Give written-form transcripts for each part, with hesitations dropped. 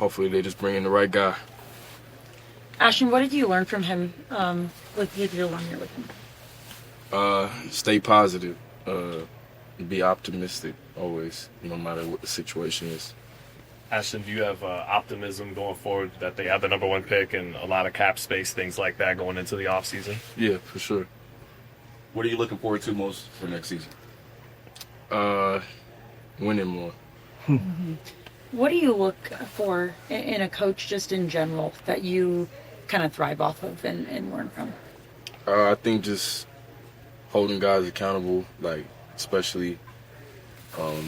hopefully they just bring in the right guy. Ashton, what did you learn from him with your 1 year with him? Stay positive. Be optimistic always, no matter what the situation is. Ashton, do you have optimism going forward that they have the number 1 pick and a lot of cap space, things like that going into the offseason? Yeah, for sure. What are you looking forward to most for next season? Winning more. What do you look for in a coach just in general that you kind of thrive off of and learn from? I think just holding guys accountable, like especially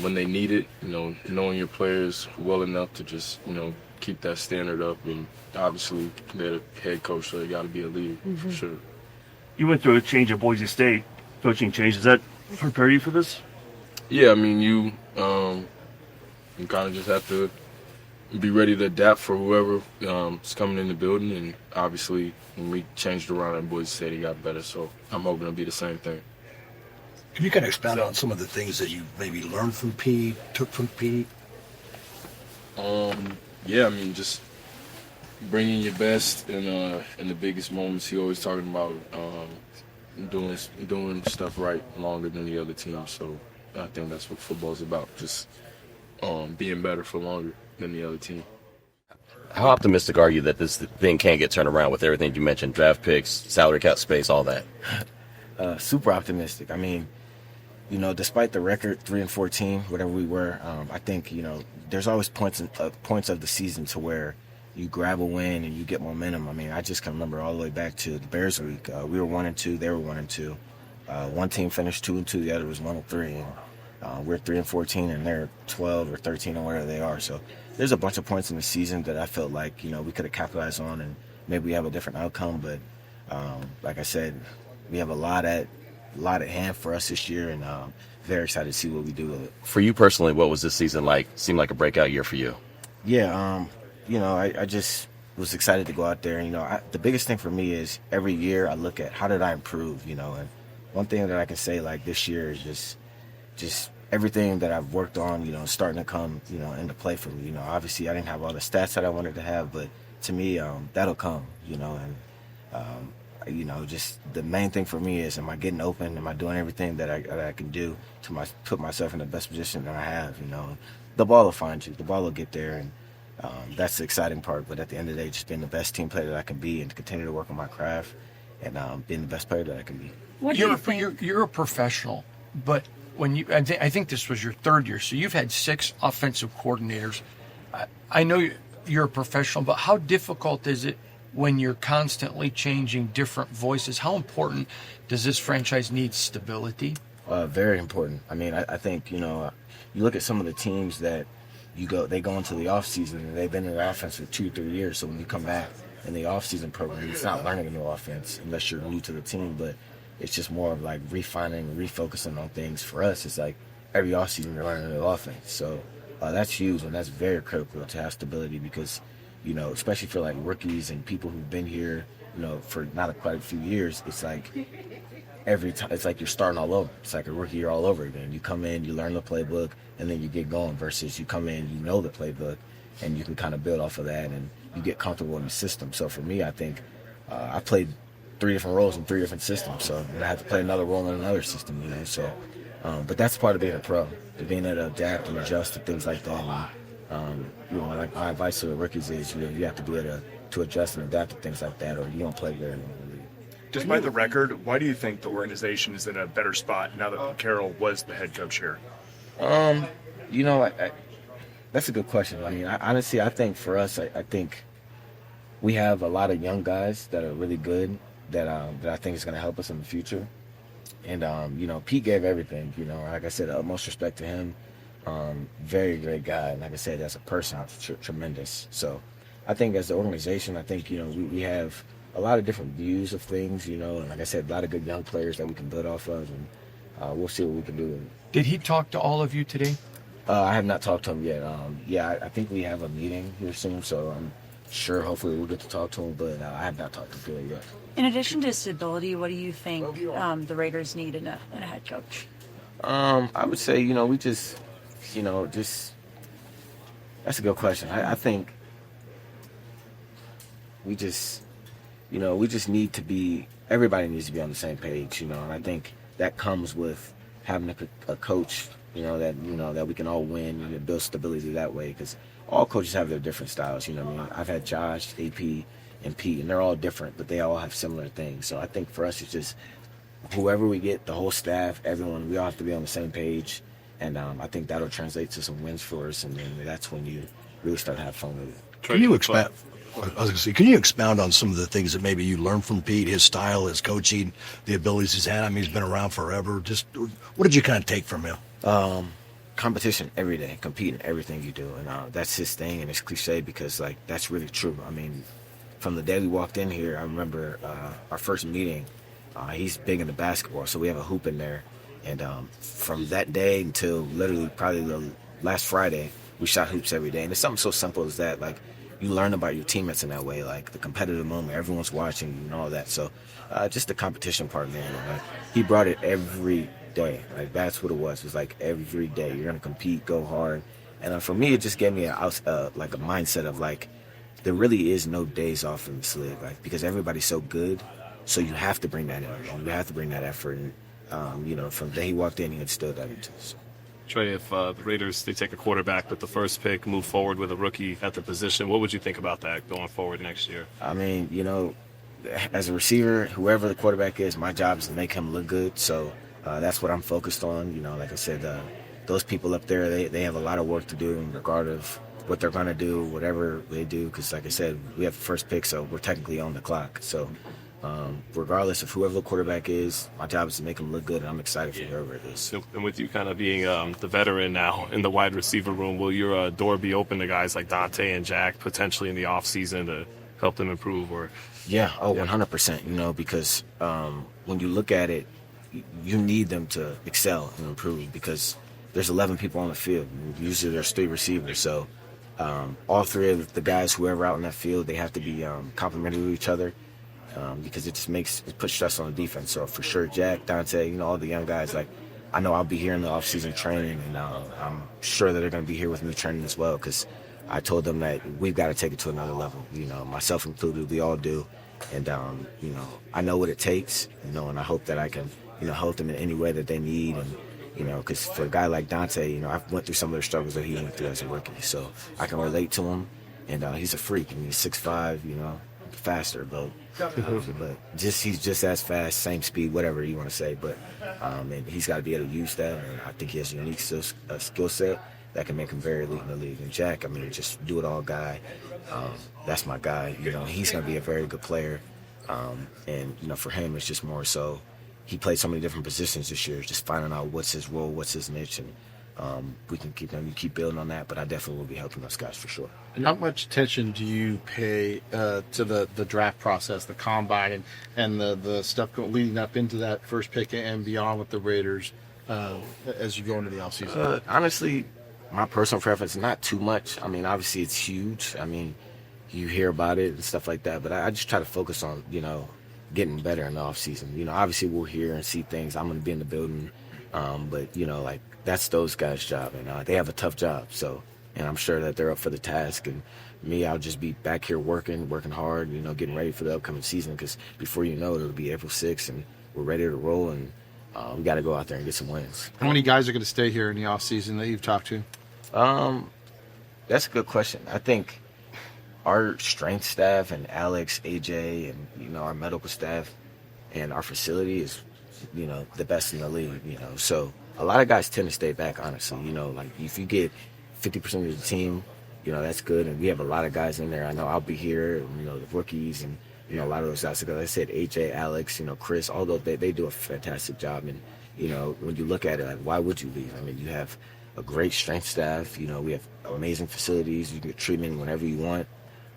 when they need it, knowing your players well enough to just, keep that standard up. And obviously, they're the head coach, so they got to be a leader for sure. You went through a change at Boise State, coaching change. Does that prepare you for this? Yeah, I mean, you kind of just have to be ready to adapt for whoever is coming in the building. And obviously, when we changed around at Boise State, it got better. So I'm hoping to be the same thing. Can you kind of expound on some of the things that you maybe learned from Pete, took from Pete? Yeah, I mean, just bringing your best in the biggest moments. He always talking about doing stuff right longer than the other team. So I think that's what football's about, just being better for longer than the other team. How optimistic are you that this thing can get turned around with everything you mentioned, draft picks, salary cap space, all that? Super optimistic. I mean, despite the record 3-14, whatever we were, I think there's always points of the season to where you grab a win and you get momentum. I mean, I just can remember all the way back to the Bears week. We were 1-2, they were 1-2. One team finished 2-2, the other was 1-3. And we're 3-14, and they're 12 or 13 or whatever they are. So there's a bunch of points in the season that I felt like we could have capitalized on, and maybe we have a different outcome. But like I said, we have a lot at hand for us this year, and very excited to see what we do with it. For you personally, what was this season like? Seemed like a breakout year for you. Yeah, I just was excited to go out there. The biggest thing for me is every year I look at how did I improve, and one thing that I can say like this year is just everything that I've worked on, starting to come, into play for me. Obviously I didn't have all the stats that I wanted to have, but to me, that'll come, just the main thing for me is, am I getting open? Am I doing everything that I can do to put myself in the best position that I have? The ball will find you. The ball will get there, and that's the exciting part. But at the end of the day, just being the best team player that I can be and to continue to work on my craft and being the best player that I can be. You're a professional, but I think this was your third year, so you've had 6 offensive coordinators. I know you're a professional, but how difficult is it when you're constantly changing different voices? How important does this franchise need stability? Very important. I mean, I think, you look at some of the teams that they go into the offseason and they've been in the offense for 2-3 years. So when you come back in the offseason program, it's not learning a new offense unless you're new to the team, but it's just more of like refining, refocusing on things. For us, it's like every offseason you're learning a new offense. So that's huge, and that's very critical to have stability because, especially for like rookies and people who've been here, for not quite a few years, it's like every time it's like you're starting all over. It's like a rookie year all over again. You come in, you learn the playbook, and then you get going. Versus you come in, you know the playbook, and you can kind of build off of that, and you get comfortable in the system. So for me, I think I played 3 different roles in 3 different systems. So I had to play another role in another system. So, but that's part of being a pro, to being able to adapt and adjust to things like that. And, like my advice to the rookies is, you have to be able to adjust and adapt to things like that, or you don't play very long in the league. Despite the record, why do you think the organization is in a better spot now that Carroll was the head coach here? That's a good question. I mean, honestly, I think for us, I think we have a lot of young guys that are really good that I think is going to help us in the future. And, Pete gave everything, like I said, utmost respect to him. Very great guy. And like I said, as a person, tremendous. So I think as the organization, I think, we have a lot of different views of things, and like I said, a lot of good young players that we can build off of, and we'll see what we can do. Did he talk to all of you today? I have not talked to him yet. I think we have a meeting here soon, so I'm sure hopefully we'll get to talk to him, but I have not talked to him yet. In addition to stability, what do you think the Raiders need in a head coach? I would say, we just that's a good question. I think we just need to be. Everybody needs to be on the same page, and I think that comes with having a coach, that we can all win and build stability that way. Because all coaches have their different styles. You know what I mean? I've had Josh, AP, and Pete, and they're all different, but they all have similar things. So I think for us, it's just whoever we get, the whole staff, everyone, we all have to be on the same page. And I think that'll translate to some wins for us, and then that's when you really start to have fun with it. Can you expound? I was going to say, can you expound on some of the things that maybe you learned from Pete, his style, his coaching, the abilities he's had? I mean, he's been around forever. Just what did you kind of take from him? Competition every day, compete in everything you do, and that's his thing, and it's cliche because that's really true. I mean, from the day we walked in here, I remember our first meeting. He's big into basketball, so we have a hoop in there, and from that day until literally probably the last Friday, we shot hoops every day, and it's something so simple as that. You learn about your teammates in that way, the competitive moment, everyone's watching and all that. So just the competition part, man. He brought it every day. That's what it was. It was every day you're gonna compete, go hard. And for me, it just gave me a mindset of there really is no days off in this league, because everybody's so good. So you have to bring that energy. You have to bring that effort. And from the day he walked in, he instilled that into us. Trey, if the Raiders, they take a quarterback with the first pick, move forward with a rookie at the position, what would you think about that going forward next year? I mean, as a receiver, whoever the quarterback is, my job is to make him look good. So that's what I'm focused on. Like I said, those people up there, they have a lot of work to do in regard of what they're going to do, whatever they do. Because like I said, we have the first pick, so we're technically on the clock. So regardless of whoever the quarterback is, my job is to make him look good, and I'm excited for whoever it is. And with you kind of being the veteran now in the wide receiver room, will your door be open to guys like Dante and Jack potentially in the offseason to help them improve? Yeah, 100%, because when you look at it, you need them to excel and improve because there's 11 people on the field. Usually there's 3 receivers, so all 3 of the guys, whoever out in that field, they have to be complementary to each other. Because it puts stress on the defense. So for sure, Jack, Dante, all the young guys, I know I'll be here in the off-season training, and I'm sure that they're going to be here with me training as well because I told them that we've got to take it to another level, myself included, we all do. And, I know what it takes, and I hope that I can, help them in any way that they need. And, because for a guy like Dante, I went through some of the struggles that he went through as a rookie. So I can relate to him, and he's a freak. He's 6'5", faster, but he's just as fast, same speed, whatever you want to say. But and he's got to be able to use that, and I think he has a unique skill set that can make him very elite in the league. And Jack, just do it all guy. That's my guy. He's going to be a very good player. And for him, it's just more so he played so many different positions this year. Just finding out what's his role, what's his niche, and we can keep building on that. But I definitely will be helping those guys for sure. And how much attention do you pay to the draft process, the combine, and the stuff leading up into that first pick and beyond with the Raiders as you go into the offseason? Honestly, my personal preference, not too much. Obviously it's huge. You hear about it and stuff like that, but I just try to focus on, getting better in the offseason. Obviously we'll hear and see things. I'm going to be in the building, but, that's those guys' job, and they have a tough job, so... And I'm sure that they're up for the task. And me, I'll just be back here working hard, getting ready for the upcoming season. Because before you know it, it'll be April 6th, and we're ready to roll. And we got to go out there and get some wins. How many guys are going to stay here in the offseason that you've talked to? That's a good question. I think our strength staff and Alex, AJ, and, our medical staff and our facility is, the best in the league, So a lot of guys tend to stay back, honestly. If you get 50% of the team, that's good. And we have a lot of guys in there. I know I'll be here, and, the rookies and, a lot of those guys. Like I said, AJ, Alex, Chris, all those, they do a fantastic job. And, when you look at it, why would you leave? You have a great strength staff. We have amazing facilities. You can get treatment whenever you want.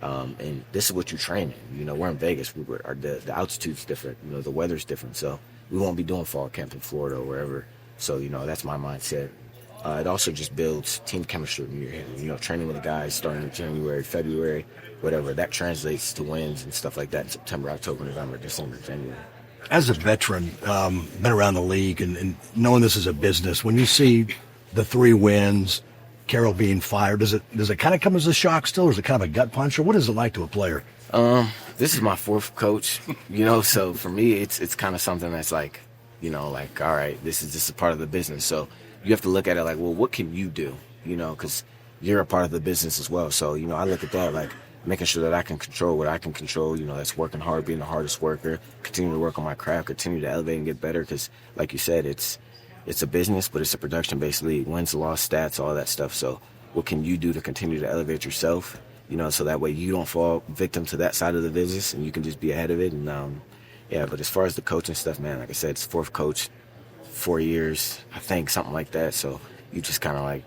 And this is what you train in. We're in Vegas. The altitude's different. The weather's different. So we won't be doing fall camp in Florida or wherever. So, that's my mindset. It also just builds team chemistry when you're here. Training with the guys starting in January, February, whatever. That translates to wins and stuff like that in September, October, November, December, January. As a veteran, been around the league and knowing this is a business, when you see the 3 wins, Carroll being fired? Does it kind of come as a shock still, or is it kind of a gut punch, or what is it like to a player? This is my fourth coach, so for me, it's kind of something that's like, like, all right, this is part of the business. So you have to look at it like, well, what can you do? Because you're a part of the business as well. So, I look at that like making sure that I can control what I can control, that's working hard, being the hardest worker, continue to work on my craft, continue to elevate and get better. Because like you said, it's a business, but it's a production-based league. Wins, loss, stats, all that stuff. So what can you do to continue to elevate yourself? So that way you don't fall victim to that side of the business and you can just be ahead of it. And, but as far as the coaching stuff, man, like I said, it's fourth coach, 4 years, I think, something like that. So you just kind of like,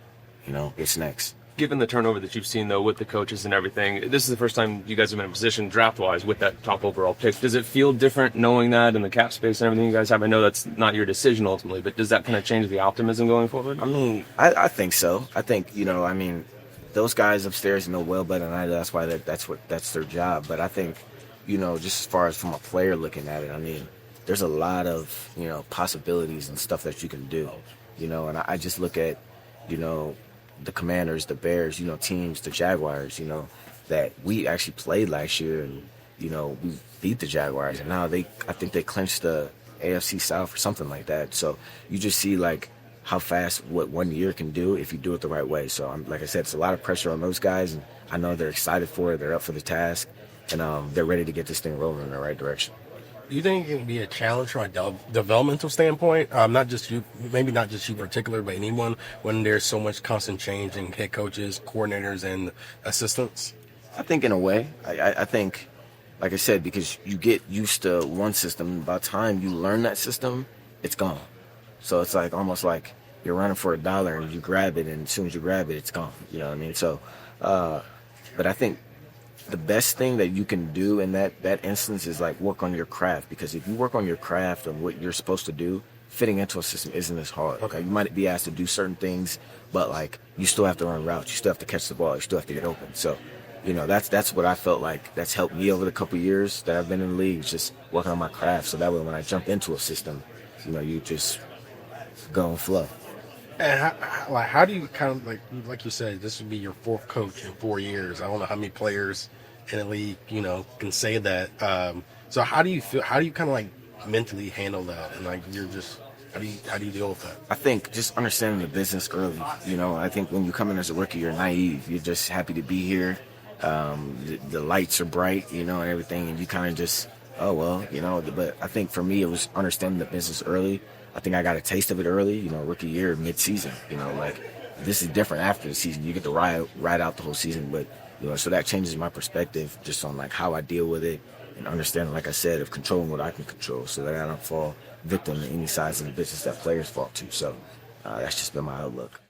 what's next? Given the turnover that you've seen, though, with the coaches and everything, this is the first time you guys have been in a position draft-wise with that top overall pick. Does it feel different knowing that and the cap space and everything you guys have? I know that's not your decision ultimately, but does that kind of change the optimism going forward? I mean, I think so. I think, those guys upstairs know well better than I do. That's why that's their job. But I think, just as far as from a player looking at it, I mean, there's a lot of, possibilities and stuff that you can do, and I just look at, the Commanders, the Bears, teams, the Jaguars, that we actually played last year and, we beat the Jaguars. And now I think they clinched the AFC South or something like that. So you just see like how fast what 1 year can do if you do it the right way. So like I said, it's a lot of pressure on those guys, and I know they're excited for it. They're up for the task, and they're ready to get this thing rolling in the right direction. Do you think it can be a challenge from a developmental standpoint? Not just you, maybe not just you in particular, but anyone, when there's so much constant change in head coaches, coordinators, and assistants? I think in a way. I think, like I said, because you get used to one system, by the time you learn that system, it's gone. So it's like almost like you're running for $1 and you grab it, and as soon as you grab it, it's gone. You know what I mean? So, but I think the best thing that you can do in that instance is like work on your craft, because if you work on your craft and what you're supposed to do, fitting into a system isn't as hard. Okay, you might be asked to do certain things, but like you still have to run routes, you still have to catch the ball, you still have to get open. So, that's what I felt like that's helped me over the couple years that I've been in the league, just working on my craft. So that way when I jump into a system, you just go and flow. And how do you kind of like you said, this would be your fourth coach in 4 years. I don't know how many players in the league, can say that. So how do you feel? How do you kind of like mentally handle that? And like you're just how do you deal with that? I think just understanding the business early. I think when you come in as a rookie, you're naive. You're just happy to be here. The lights are bright, and everything, and you kind of just, oh well, But I think for me, it was understanding the business early. I think I got a taste of it early, rookie year, mid-season. Like this is different after the season. You get to ride out the whole season, but so that changes my perspective just on like how I deal with it and understanding, like I said, of controlling what I can control, so that I don't fall victim to any sides of the business that players fall to. So that's just been my outlook.